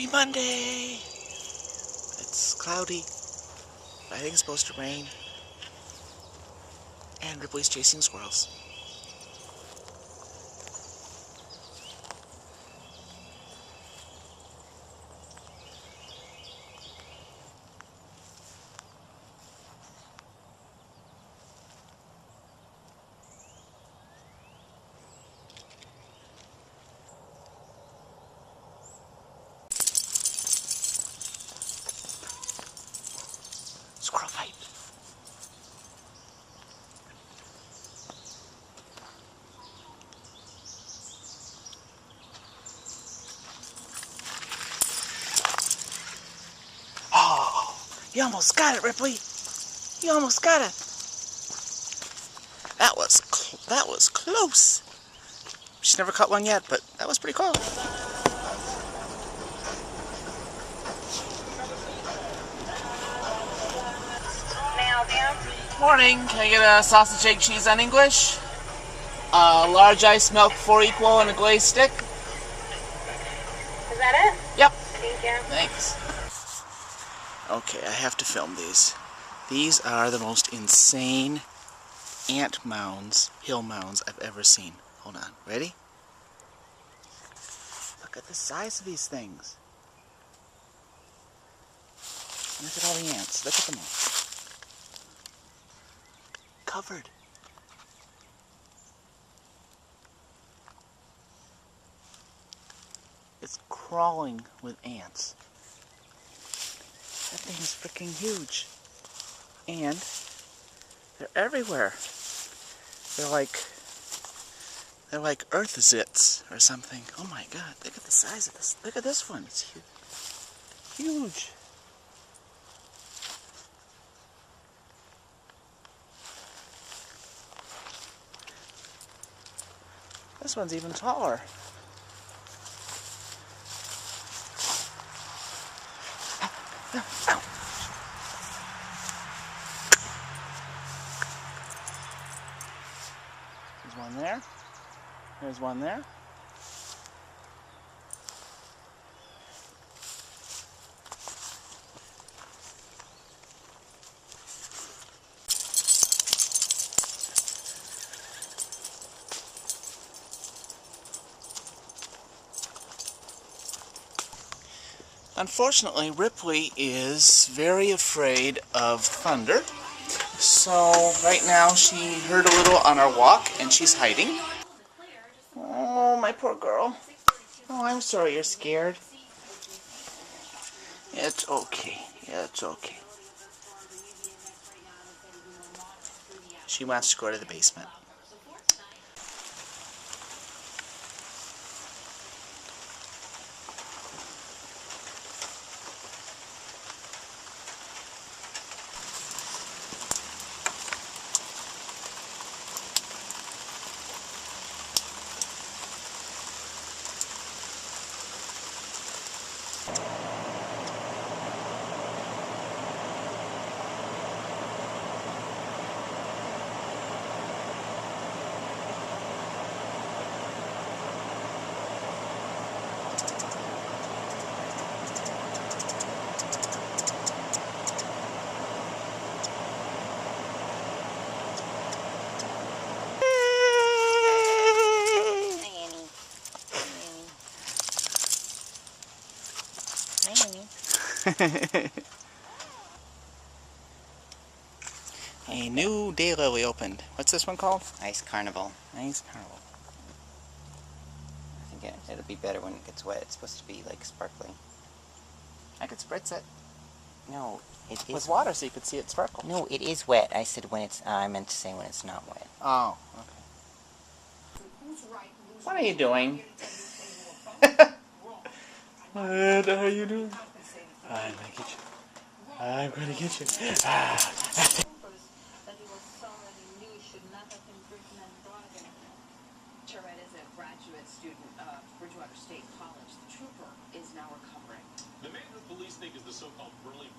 Happy Monday! It's cloudy. I think it's supposed to rain. And Ripley's chasing squirrels. Squirrel fight. Oh, you almost got it, Ripley. You almost got it. That was close. She's never caught one yet, but that was pretty close. Morning. Can I get a sausage, egg, cheese, and English? Large iced milk, 4 equal, and a glazed stick. Is that it? Yep. Thank you. Thanks. Okay, I have to film these. These are the most insane ant mounds, hill mounds I've ever seen. Hold on. Ready? Look at the size of these things. Look at all the ants. Look at them all. Covered. It's crawling with ants. That thing is freaking huge. And they're everywhere. They're like earth zits or something. Oh my god, look at the size of this. Look at this one. It's huge. This one's even taller. Ow. There's one there. There's one there. Unfortunately, Ripley is very afraid of thunder. So right now she heard a little on our walk and she's hiding. Oh, my poor girl. Oh, I'm sorry you're scared. It's okay. It's okay. She wants to go to the basement. A new daylily opened. What's this one called? Ice Carnival. Ice Carnival. I think it'll be better when it gets wet. It's supposed to be like sparkling. I could spritz it. No, it is with water so you could see it sparkle. No, it is wet. I said when it's. I meant to say when it's not wet. Oh, okay. What are you doing? What are you doing? I'm gonna get you. I'm gonna get you. Charette is a graduate student of Bridgewater State College. The trooper is now recovering. The man who police think is the so-called burly